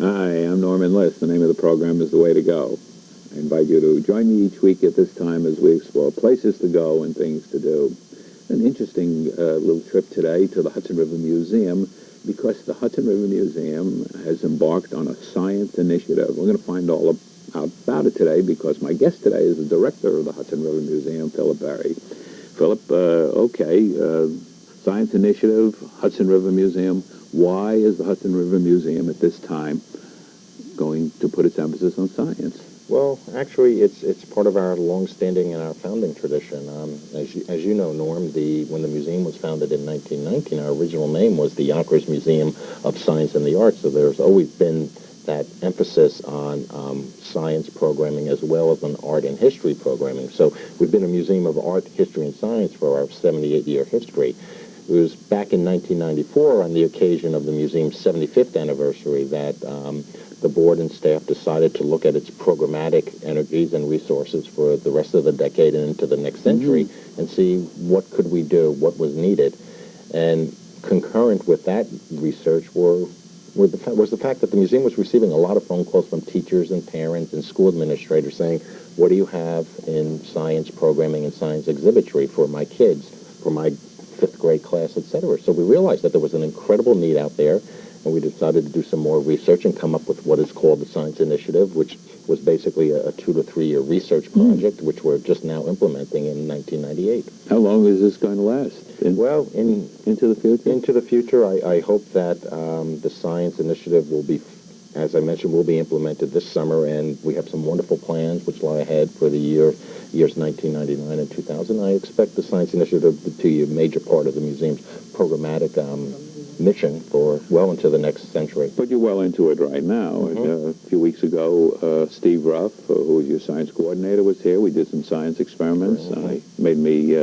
Hi, I'm Norman Liss. The name of the program is The Way to Go. I invite you to join me each week at this time as we explore places to go and things to do. An interesting little trip today to the Hudson River Museum because the Hudson River Museum has embarked on a science initiative. We're going to find all about it today because my guest today is the director of the Hudson River Museum, Philip Verre. Philip, science initiative, Hudson River Museum. Why is the Hudson River Museum at this time going to put its emphasis on science? Well, actually, it's part of our long-standing and our founding tradition. As you know, Norm, when the museum was founded in 1919, our original name was the Yonkers Museum of Science and the Arts. So there's always been that emphasis on science programming as well as on art and history programming. So we've been a museum of art, history, and science for our 78-year history. It was back in 1994, on the occasion of the museum's 75th anniversary, that the board and staff decided to look at its programmatic energies and resources for the rest of the decade and into the next century and see what could we do, what was needed. And concurrent with that research was the fact that the museum was receiving a lot of phone calls from teachers and parents and school administrators saying, what do you have in science programming and science exhibitry for my kids, for my fifth grade class, etc. So we realized that there was an incredible need out there, and we decided to do some more research and come up with what is called the Science Initiative, which was basically a 2 to 3 year research project, which we're just now implementing in 1998. How long is this going to last? Into the future? Into the future, I hope that the Science Initiative will be, as I mentioned, will be implemented this summer, and we have some wonderful plans which lie ahead for the years 1999 and 2000. I expect the Science Initiative to be a major part of the museum's programmatic mission for well into the next century. But you're well into it right now. A few weeks ago, Steve Ruff, who is your science coordinator, was here. We did some science experiments. Made me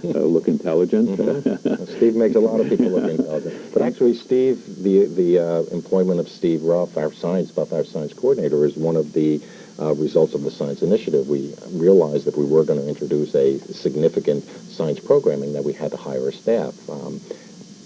look intelligent. Steve makes a lot of people look intelligent. But actually, Steve, the employment of Steve Ruff, our science coordinator, is one of the results of the Science Initiative. We realized that we were going to introduce a significant science programming that we had to hire a staff.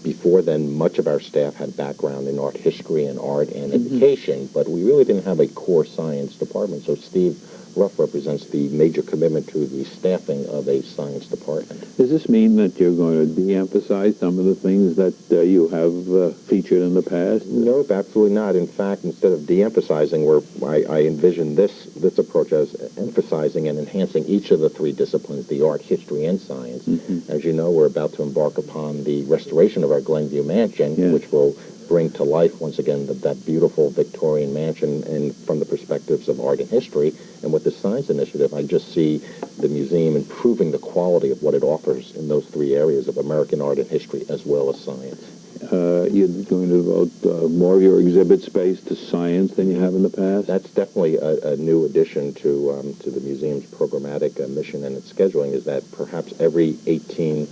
Before then, much of our staff had background in art history and art and education, but we really didn't have a core science department. So Steve Ruff represents the major commitment to the staffing of a science department. Does this mean that you're going to de-emphasize some of the things that you have featured in the past? Nope, absolutely not. In fact, instead of de-emphasizing, I envision this approach as emphasizing and enhancing each of the three disciplines, the art, history, and science. As you know, we're about to embark upon the restoration of our Glenview Mansion, which will bring to life, once again, that beautiful Victorian mansion and from the perspectives of art and history. And with the Science Initiative, I just see the museum improving the quality of what it offers in those three areas of American art and history as well as science. You're going to devote more of your exhibit space to science than you have in the past? That's definitely a new addition to the museum's programmatic mission and its scheduling, is that perhaps every 18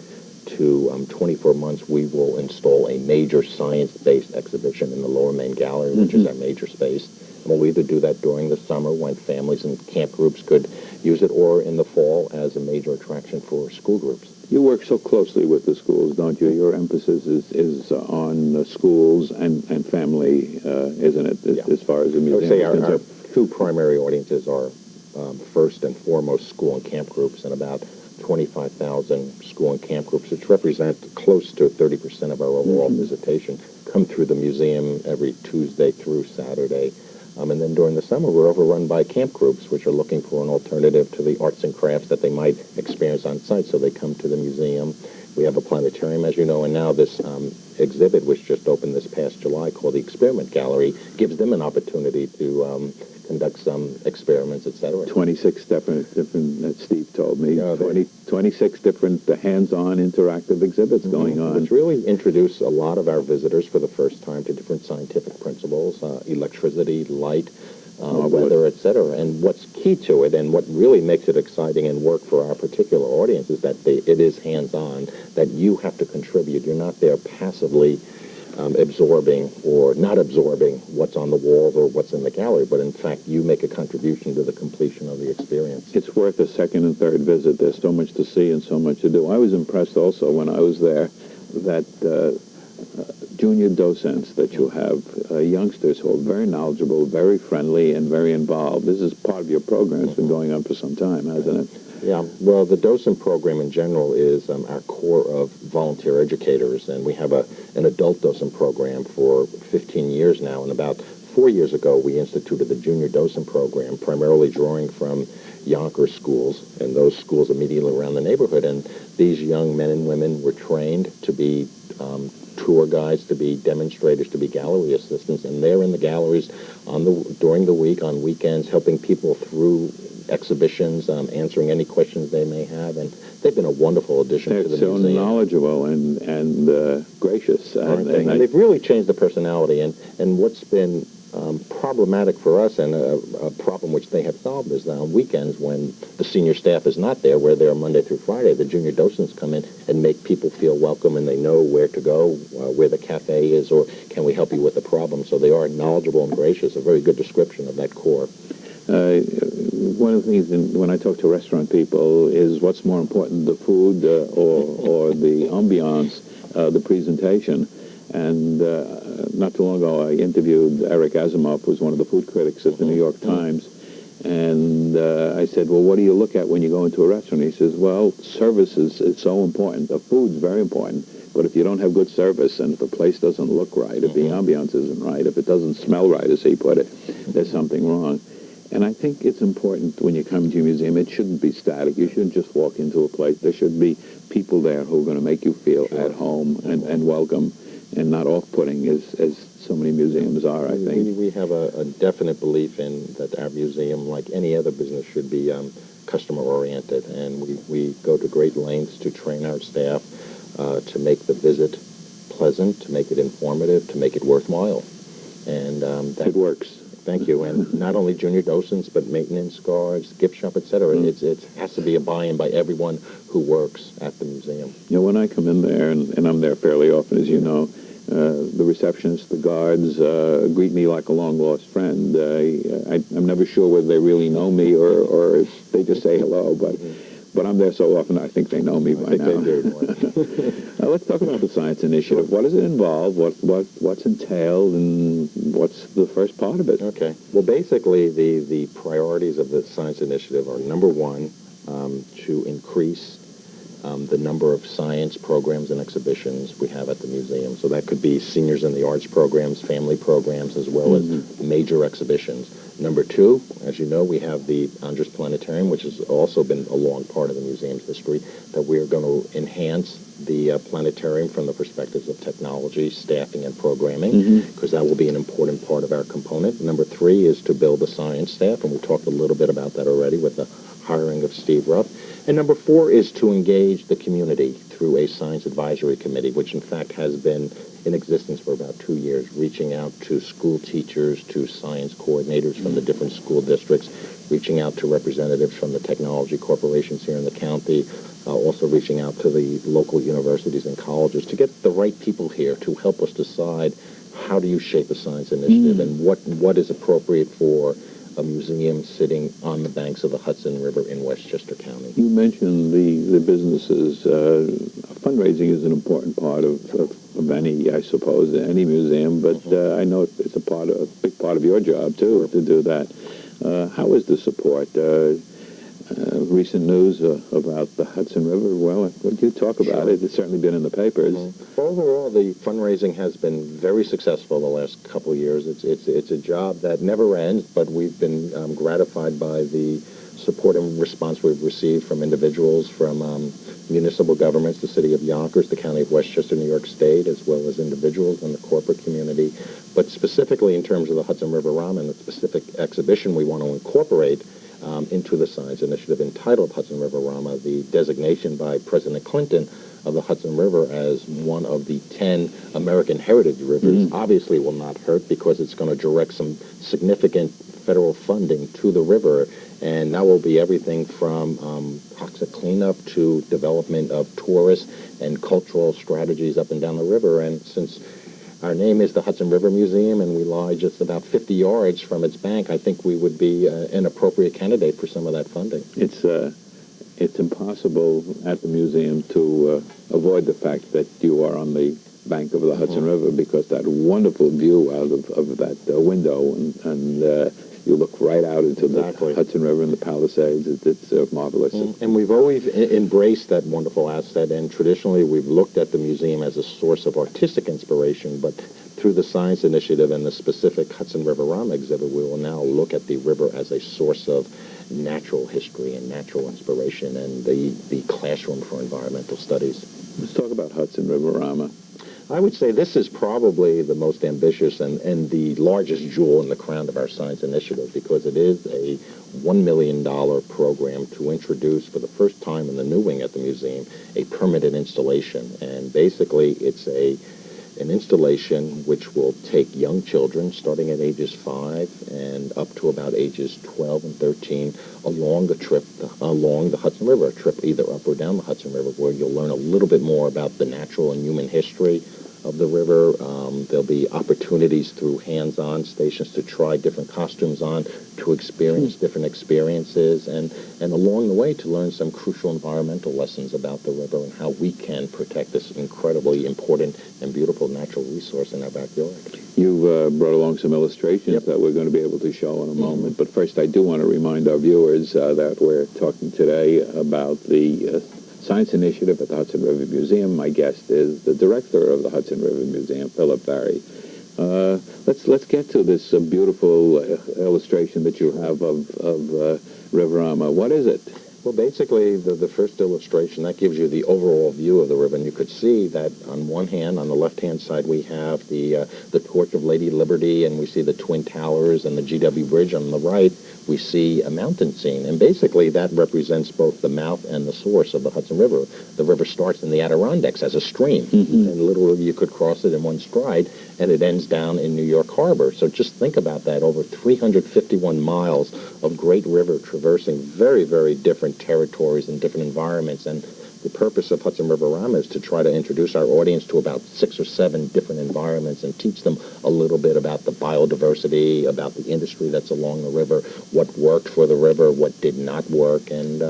to 24 months, we will install a major science-based exhibition in the Lower Main Gallery, which is our major space. And we'll either do that during the summer when families and camp groups could use it, or in the fall as a major attraction for school groups. You work so closely with the schools, don't you? Your emphasis is on schools and family, isn't it, as far as the museum is concerned? I would say our two primary audiences are first and foremost school and camp groups, and about 25,000 school and camp groups, which represent close to 30% of our overall visitation, come through the museum every Tuesday through Saturday. And then during the summer, we're overrun by camp groups, which are looking for an alternative to the arts and crafts that they might experience on site, so they come to the museum. We have a planetarium, as you know, and now this exhibit, which just opened this past July, called the Experiment Gallery, gives them an opportunity to conduct some experiments, etc. 26 different, that Steve told me, 26 different hands-on interactive exhibits going on. Which really introduce a lot of our visitors for the first time to different scientific principles, electricity, light, Marvelous. weather, etc. And what's key to it, and what really makes it exciting and work for our particular audience, is that it is hands-on, that you have to contribute. You're not there passively absorbing or not absorbing what's on the walls or what's in the gallery, but in fact you make a contribution to the completion of the experience. It's worth a second and third visit. There's so much to see and so much to do. I was impressed also when I was there that junior docents that you have, youngsters who are very knowledgeable, very friendly, and very involved. This is part of your program. It's been going on for some time, hasn't it? Yeah, well, the docent program in general is our core of volunteer educators, and we have an adult docent program for 15 years now, and about 4 years ago we instituted the junior docent program, primarily drawing from Yonkers schools and those schools immediately around the neighborhood, and these young men and women were trained to be tour guides, to be demonstrators, to be gallery assistants, and they're in the galleries during the week, on weekends, helping people through exhibitions, answering any questions they may have, and they've been a wonderful addition to the museum. They're so knowledgeable and gracious. And they've really changed the personality, and what's been problematic for us, and a problem which they have solved, is that on weekends when the senior staff is not there, we're there Monday through Friday, the junior docents come in and make people feel welcome, and they know where to go, where the cafe is, or can we help you with a problem. So they are knowledgeable and gracious, a very good description of that core. One of the things when I talk to restaurant people is what's more important, the food or the ambiance, the presentation. And not too long ago, I interviewed Eric Asimov, who's one of the food critics at the New York Times. And I said, well, what do you look at when you go into a restaurant? He says, well, service is so important. The food's very important. But if you don't have good service, and if the place doesn't look right, if the ambiance isn't right, if it doesn't smell right, as he put it, there's something wrong. And I think it's important when you come to a museum, it shouldn't be static. You shouldn't just walk into a place. There should be people there who are going to make you feel at home and welcome, and not off-putting as so many museums are, I think. We have a definite belief in that our museum, like any other business, should be customer-oriented, and we go to great lengths to train our staff to make the visit pleasant, to make it informative, to make it worthwhile. And it works. Thank you. And not only junior docents, but maintenance guards, gift shop, etc. It has to be a buy-in by everyone who works at the museum. You know, when I come in there, and I'm there fairly often, as you know, the receptionists, the guards greet me like a long-lost friend. I'm never sure whether they really know me or if they just say hello, but I'm there so often I think they know me by now. I think they do. Let's talk about the Science Initiative. What does it involve? What's entailed, and what's the first part of it? Okay. Well, basically, the priorities of the Science Initiative are, number one, to increase the number of science programs and exhibitions we have at the museum. So that could be seniors in the arts programs, family programs, as well as major exhibitions. Number two, as you know, we have the Andres Planetarium, which has also been a long part of the museum's history, that we are going to enhance the planetarium from the perspectives of technology, staffing, and programming, because that will be an important part of our component. Number three is to build a science staff, and we talked a little bit about that already with the hiring of Steve Ruff. And number four is to engage the community through a science advisory committee, which in fact has been in existence for about 2 years, reaching out to school teachers, to science coordinators from the different school districts, reaching out to representatives from the technology corporations here in the county, also reaching out to the local universities and colleges to get the right people here to help us decide how do you shape a science initiative and what is appropriate for a museum sitting on the banks of the Hudson River in Westchester County. You mentioned the businesses. Fundraising is an important part of any, I suppose, any museum, but I know it's a big part of your job, too, to do that. How is the support? Recent news about the Hudson River, well, would you talk about it? It's certainly been in the papers. Overall, the fundraising has been very successful the last couple of years. It's a job that never ends, but we've been gratified by the support and response we've received from individuals, from municipal governments, the city of Yonkers, the county of Westchester, New York State, as well as individuals in the corporate community. But specifically in terms of the Hudson River Ramen, the specific exhibition we want to incorporate into the Science Initiative entitled Hudson River Rama, the designation by President Clinton of the Hudson River as one of the 10 American heritage rivers obviously will not hurt, because it's going to direct some significant federal funding to the river, and that will be everything from toxic cleanup to development of tourist and cultural strategies up and down the river. And since our name is the Hudson River Museum, and we lie just about 50 yards from its bank, I think we would be an appropriate candidate for some of that funding. It's impossible at the museum to avoid the fact that you are on the bank of the Hudson River, because that wonderful view out of that window, and you look right out into the Hudson River and the Palisades. It's marvelous. And we've always embraced that wonderful asset, and traditionally we've looked at the museum as a source of artistic inspiration, but through the Science Initiative and the specific Hudson Riverama exhibit, we will now look at the river as a source of natural history and natural inspiration, and the classroom for environmental studies. Let's talk about Hudson Riverama. I would say this is probably the most ambitious and the largest jewel in the crown of our science initiative, because it is a $1 million program to introduce for the first time in the new wing at the museum a permanent installation. And basically it's an installation which will take young children starting at ages 5 and up to about ages 12 and 13 along a trip along the Hudson River, a trip either up or down the Hudson River, where you'll learn a little bit more about the natural and human history of the river. There'll be opportunities through hands-on stations to try different costumes on, to experience different experiences, and along the way to learn some crucial environmental lessons about the river and how we can protect this incredibly important and beautiful natural resource in our backyard. You've brought along some illustrations that we're going to be able to show in a moment, but first I do want to remind our viewers that we're talking today about the Science Initiative at the Hudson River Museum. My guest is the director of the Hudson River Museum, Philip Verre. Let's get to this beautiful illustration that you have of Riverama. What is it? Well, basically, the first illustration, that gives you the overall view of the river, and you could see that on one hand, on the left-hand side, we have the Torch of Lady Liberty, and we see the Twin Towers and the GW Bridge. On the right, we see a mountain scene, and basically that represents both the mouth and the source of the Hudson River. The river starts in the Adirondacks as a stream, and literally you could cross it in one stride, and it ends down in New York Harbor. So just think about that, over 351 miles of great river traversing very, very different territories and different environments. And the purpose of Hudson Riverama is to try to introduce our audience to about 6 or 7 different environments and teach them a little bit about the biodiversity, about the industry that's along the river, what worked for the river, what did not work, and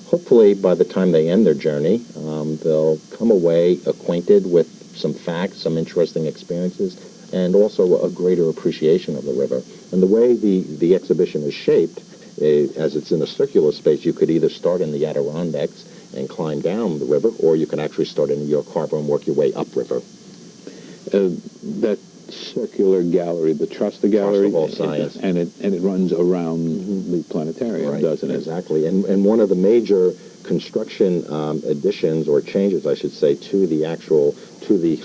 hopefully by the time they end their journey, they'll come away acquainted with some facts, some interesting experiences, and also a greater appreciation of the river. And the way the exhibition is shaped, as it's in a circular space, you could either start in the Adirondacks and climb down the river, or you can actually start in New York Harbor and work your way upriver. That circular gallery, the Trust Gallery, of all science, and it runs around the planetarium, doesn't it? Exactly. And one of the major construction additions or changes, I should say, to the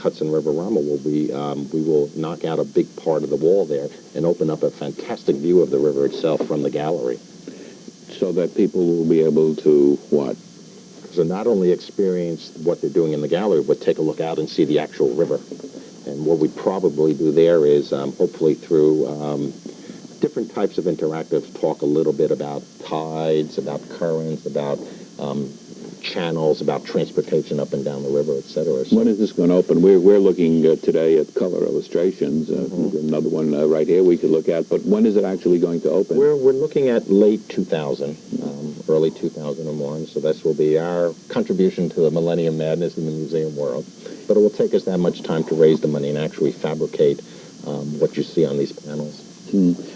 Hudson Riverama will be we will knock out a big part of the wall there and open up a fantastic view of the river itself from the gallery, so that people will be able to what? So not only experience what they're doing in the gallery, but take a look out and see the actual river. And what we probably do there is, hopefully through different types of interactive talk, a little bit about tides, about currents, about channels, about transportation up and down the river, etc. So when is this going to open? We're looking today at color illustrations. Another one right here we could look at. But when is it actually going to open? We're looking at late 2000, early 2001. So this will be our contribution to the Millennium Madness in the museum world. But it will take us that much time to raise the money and actually fabricate what you see on these panels.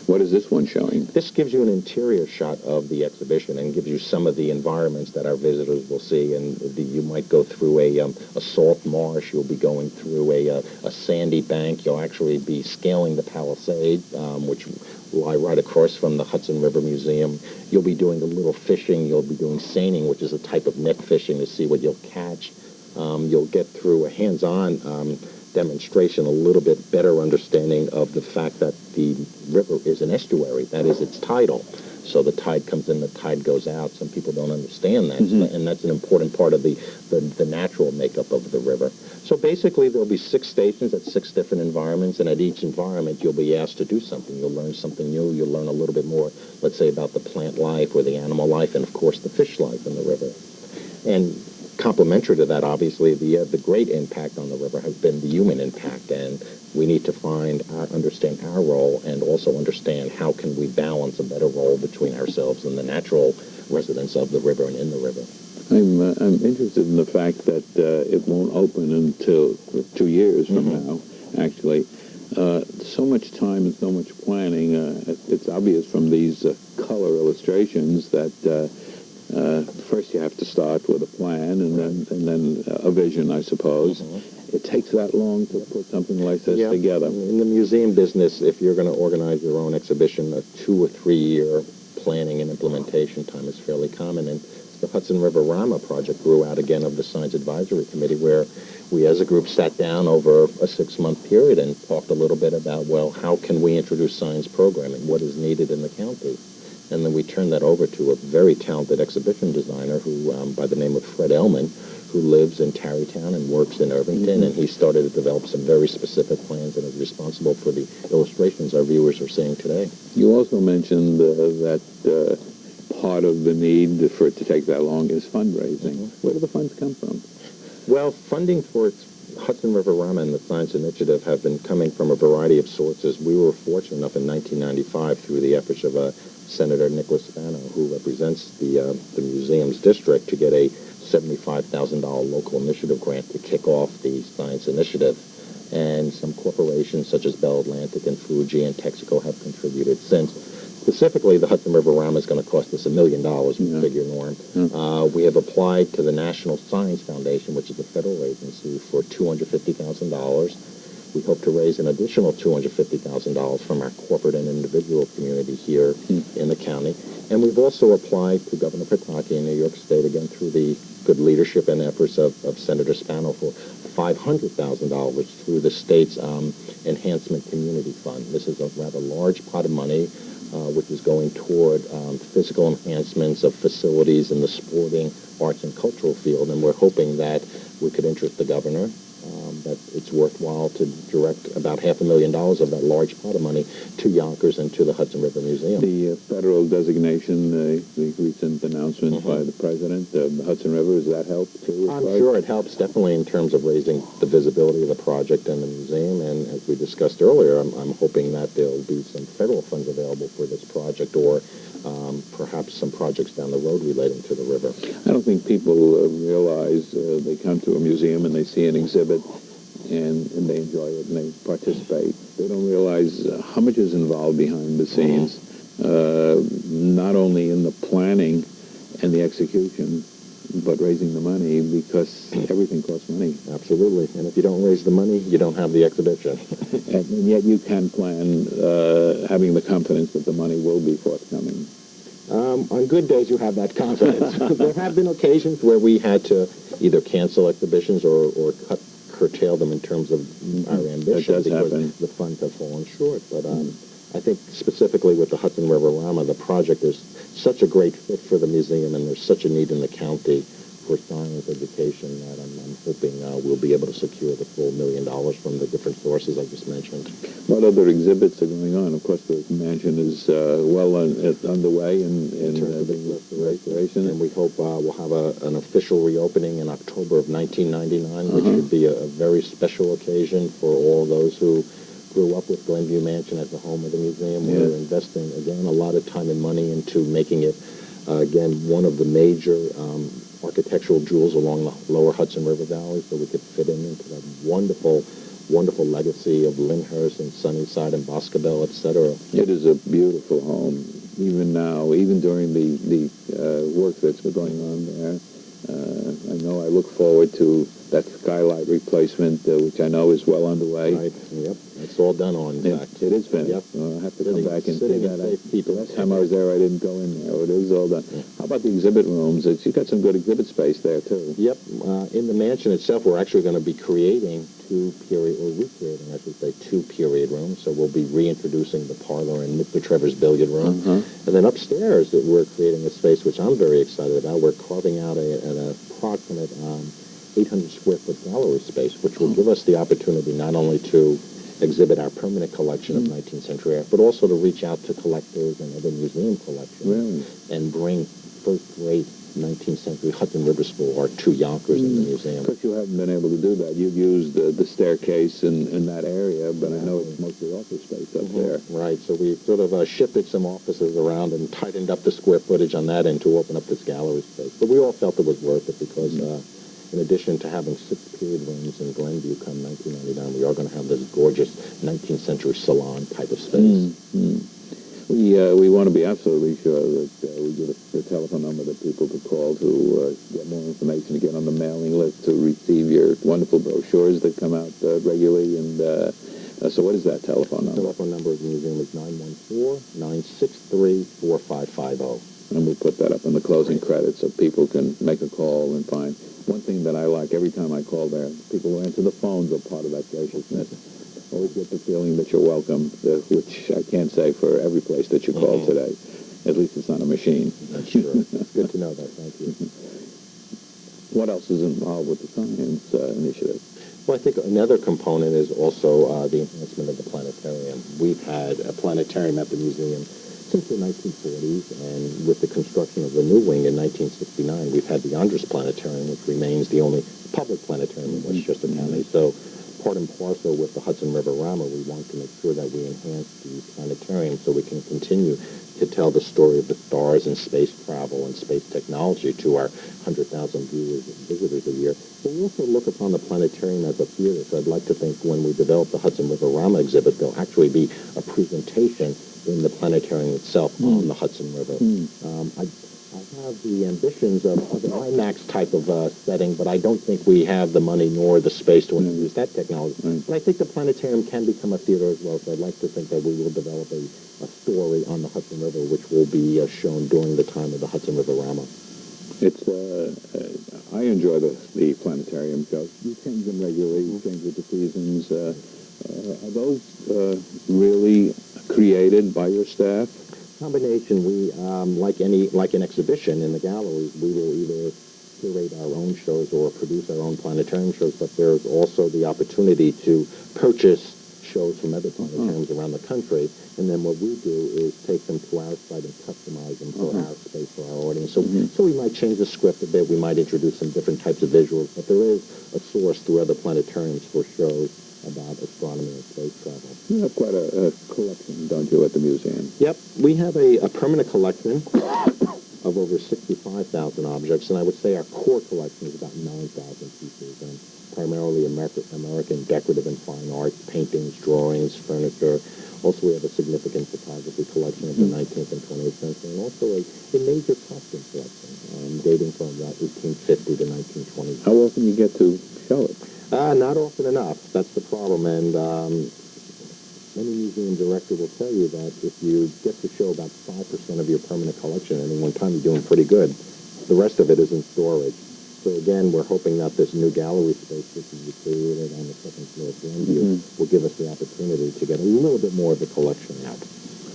What is this one showing? This gives you an interior shot of the exhibition and gives you some of the environments that our visitors will see. And you might go through a salt marsh. You'll be going through a sandy bank. You'll actually be scaling the Palisade, which lie right across from the Hudson River Museum. You'll be doing a little fishing. You'll be doing seining, which is a type of net fishing, to see what you'll catch. You'll get through a hands-on demonstration, a little bit better understanding of the fact that the river is an estuary. That is its title. So the tide comes in, the tide goes out. Some people don't understand that, Mm-hmm. and that's an important part of the natural makeup of the river. So basically, there'll be 6 stations at 6 different environments, and at each environment, you'll be asked to do something. You'll learn something new. You'll learn a little bit more, let's say, about the plant life or the animal life, and of course, the fish life in the river. And complementary to that, obviously, the great impact on the river has been the human impact, and we need to understand our role, and also understand how can we balance a better role between ourselves and the natural residents of the river and in the river. I'm interested in the fact that it won't open until 2 years from now, actually. So much time and so much planning. It's obvious from these color illustrations that first you have to start with a plan and then a vision, I suppose. It takes that long to put something like this together. In the museum business, if you're going to organize your own exhibition, a 2 or 3 year planning and implementation time is fairly common. And the Hudson River Rama project grew out again of the Science Advisory Committee, where we as a group sat down over a 6-month period and talked a little bit about, well, how can we introduce science programming? What is needed in the county? And then we turned that over to a very talented exhibition designer who, by the name of Fred Ellman, who lives in Tarrytown and works in Irvington, and he started to develop some very specific plans and is responsible for the illustrations our viewers are seeing today. You also mentioned that part of the need for it to take that long is fundraising. Where do the funds come from? Well, funding for Hudson River Rama and the Science Initiative have been coming from a variety of sources. We were fortunate enough in 1995 through the efforts of Senator Nicholas Spano, who represents the museum's district, to get a $75,000 local initiative grant to kick off the Science Initiative. And some corporations such as Bell Atlantic and Fuji and Texaco have contributed since. Specifically, the Hudson River Rama is going to cost us $1 million, we figure, Norm. We have applied to the National Science Foundation, which is a federal agency, for $250,000. We hope to raise an additional $250,000 from our corporate and individual community here in the county. And we've also applied to Governor Pataki in New York State, again through the good leadership and efforts of Senator Spano, for $500,000 through the state's Enhancement Community Fund. This is a rather large pot of money, which is going toward physical enhancements of facilities in the sporting, arts, and cultural field. And we're hoping that we could interest the governor, that it's worthwhile to direct about $500,000 of that large pot of money to Yonkers and to the Hudson River Museum. The federal designation, the recent announcement by the president of the Hudson River, does that help too? I'm sure it helps definitely in terms of raising the visibility of the project and the museum. And as we discussed earlier, I'm hoping that there'll be some federal funds available for this project, or perhaps some projects down the road relating to the river. I don't think people realize they come to a museum and they see an exhibit and they enjoy it and they participate. They don't realize how much is involved behind the scenes, not only in the planning and the execution, but raising the money, because everything costs money. Absolutely. And if you don't raise the money, you don't have the exhibition. And yet you can plan having the confidence that the money will be forthcoming. On good days, you have that confidence. There have been occasions where we had to either cancel exhibitions or curtail them in terms of our ambition, because the funds have fallen short. But I think specifically with the Hudson River Rama, the project is such a great fit for the museum, and there's such a need in the county for science education that I'm hoping we'll be able to secure the full $1 million from the different sources I just mentioned. What other exhibits are going on? Of course, the mansion is well underway in terms of the restoration. And we hope we'll have an official reopening in October of 1999, which should be a very special occasion for all those who grew up with Glenview Mansion as the home of the museum. We're investing, again, a lot of time and money into making it, again, one of the major architectural jewels along the lower Hudson River Valley, so we could fit into that wonderful legacy of Lyndhurst and Sunnyside and Boscobel, etc. It is a beautiful home, even now, even during the work that's been going on there. I know I look forward to that skylight replacement, which I know is well underway. Right. Yep. It's all done on, in fact. It is finished. Yep. I'll have to come back and see Sitting in that. safekeeping. The last time I was there, I didn't go in there. It is all done. How about the exhibit rooms? You've got some good exhibit space there, too. Yep. In the mansion itself, we're actually going to be recreating two period rooms. So we'll be reintroducing the parlor and Mr. Trevor's billiard room. And then upstairs, we're creating a space which I'm very excited about. We're carving out an approximate 800 square foot gallery space, which will give us the opportunity not only to exhibit our permanent collection of 19th century art, but also to reach out to collectors and other museum collections and bring first-rate 19th century Hudson River School art to Yonkers in the museum. Because you haven't been able to do that. You've used the staircase in that area, but I know it's mostly office space up there. Right, so we sort of shifted some offices around and tightened up the square footage on that end to open up this gallery space. But we all felt it was worth it because in addition to having 6 period rooms in Glenview come 1999, we are going to have this gorgeous 19th century salon type of space. We want to be absolutely sure that we give the telephone number that people could call to get more information, to get on the mailing list, to receive your wonderful brochures that come out regularly. And so what is that telephone number? The telephone number of the museum is 914-963-4550. And we'll put that up in the closing credits so people can make a call and find. One thing that I like, every time I call there, people who answer the phones are part of that graciousness. Always get the feeling that you're welcome, which I can't say for every place that you call today. At least it's not a machine. That's true. Good to know that. Thank you. What else is involved with the science initiative? Well, I think another component is also the enhancement of the planetarium. We've had a planetarium at the museum since the 1940s, and with the construction of the new wing in 1969, we've had the Andres Planetarium, which remains the only public planetarium in Westchester County. So part and parcel with the Hudson River Rama, we want to make sure that we enhance the planetarium so we can continue to tell the story of the stars and space travel and space technology to our 100,000 viewers and visitors a year. But we also look upon the planetarium as a theater. So I'd like to think when we develop the Hudson River Rama exhibit, there'll actually be a presentation in the planetarium itself on the Hudson River. I have the ambitions of an IMAX type of setting, but I don't think we have the money nor the space to use that technology. But I think the planetarium can become a theater as well, so I'd like to think that we will develop a story on the Hudson River, which will be shown during the time of the Hudson River Rama. It's I enjoy the planetarium shows. You change them regularly, you change with the seasons. Are those really created by your staff? Combination. We like an exhibition in the galleries, we will either curate our own shows or produce our own planetarium shows, but there's also the opportunity to purchase shows from other planetariums around the country, and then what we do is take them to our site and customize them for our space, for our audience. So we might change the script a bit, we might introduce some different types of visuals, but there is a source through other planetariums for shows about astronomy and space travel. You have quite a collection, don't you, at the museum? Yep. We have a permanent collection of over 65,000 objects, and I would say our core collection is about 9,000 pieces, and primarily American decorative and fine art, paintings, drawings, furniture. Also, we have a significant photography collection of the 19th and 20th century, and also a major costume collection dating from about 1850 to 1920. How often do you get to show it? Not often enough. That's the problem. And any museum director will tell you that if you get to show about 5% of your permanent collection at any one time, you're doing pretty good. The rest of it is in storage. So again, we're hoping that this new gallery space, which will be created on the second floor of Glenview, will give us the opportunity to get a little bit more of the collection out.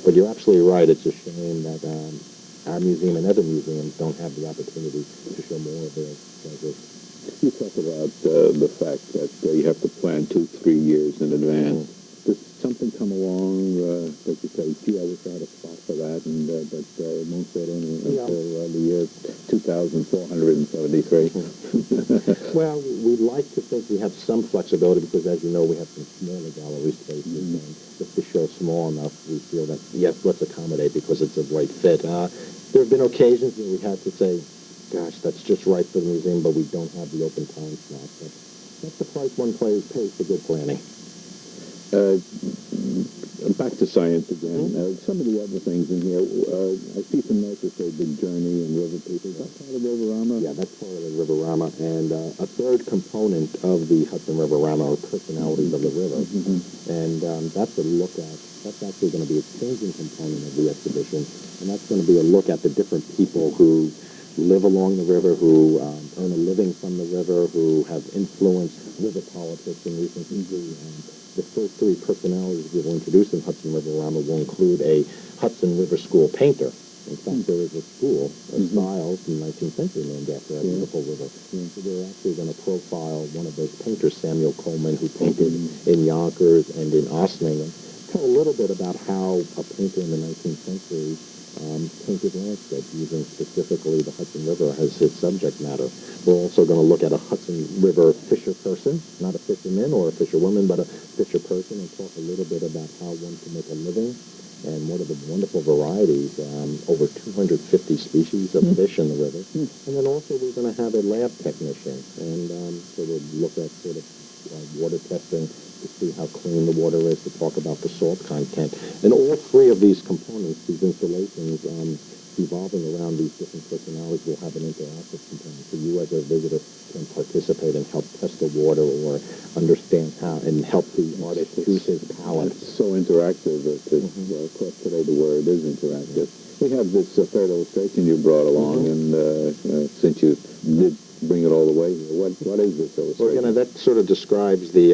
But you're absolutely right. It's a shame that our museum and other museums don't have the opportunity to show more of their treasures. You talk about the fact that you have to plan 2-3 years in advance. Does something come along that you say, gee, I wish I had a spot for that, and but it won't fit in until the year 2473? Well, we'd like to think we have some flexibility because, as you know, we have some smaller gallery spaces, and if the show's small enough, we feel that, yes, let's accommodate because it's a right fit. There have been occasions where we had to say, gosh, that's just right for the museum, but we don't have the open time slot. But that's the price one pays for good planning. back to science again. Some of the other things in here, I see some notes that say Big Journey and River People. Is that part of Riverama? Yeah, that's part of the Riverama. And a third component of the Hudson Riverama are personalities of the river. And that's a look at, that's actually going to be a changing component of the exhibition. And that's going to be a look at the different people who live along the river, who earn a living from the river, who have influenced river politics in recent history. And the first three personalities we will introduce in Hudson Riverama will include a Hudson River School painter. In fact, there is a school, a style from the 19th century named after that beautiful river. So they're actually going to profile one of those painters, Samuel Coleman, who painted in Yonkers and in Osling, and tell a little bit about how a painter in the 19th century painted landscapes, using specifically the Hudson River as his subject matter. We're also going to look at a Hudson River fisher person, not a fisherman or a fisherwoman, but a fisher person, and talk a little bit about how one can make a living and what are the wonderful varieties, over 250 species of fish in the river. And then also we're going to have a lab technician, and so we'll look at sort of water testing to see how clean the water is, to talk about the salt content. And all three of these components, these installations, revolving around these different personalities, will have an interactive component. So you as a visitor can participate and help test the water or understand how, and help the artist choose his palette. It's so interactive. Well, of course, today the word is interactive. We have this third illustration you brought along, and since you did bring it all the way here, what is this illustration? Well, that sort of describes the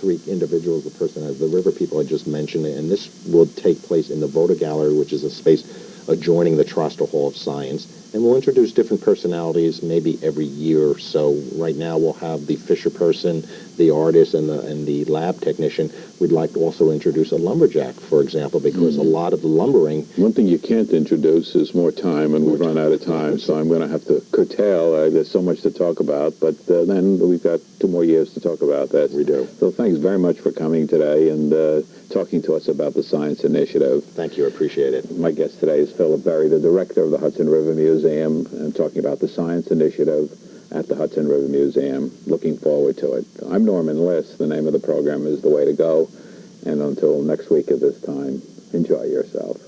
three individuals, the person, the river people I just mentioned, and this will take place in the Voda Gallery, which is a space adjoining the Trostor Hall of Science. And we'll introduce different personalities maybe every year or so. Right now we'll have the fisher person, the artist, and the lab technician. We'd like to also introduce a lumberjack, for example, because a lot of the lumbering... One thing you can't introduce is more time, and we've run out of time, so I'm going to have to curtail. There's so much to talk about, but then we've got 2 more years to talk about that. We do. So thanks very much for coming today and talking to us about the Science Initiative. Thank you. I appreciate it. My guest today is Verre, the director of the Hudson River Museum, and talking about the Science Initiative at the Hudson River Museum. Looking forward to it. I'm Norman Liss. The name of the program is The Way to Go. And until next week at this time, enjoy yourself.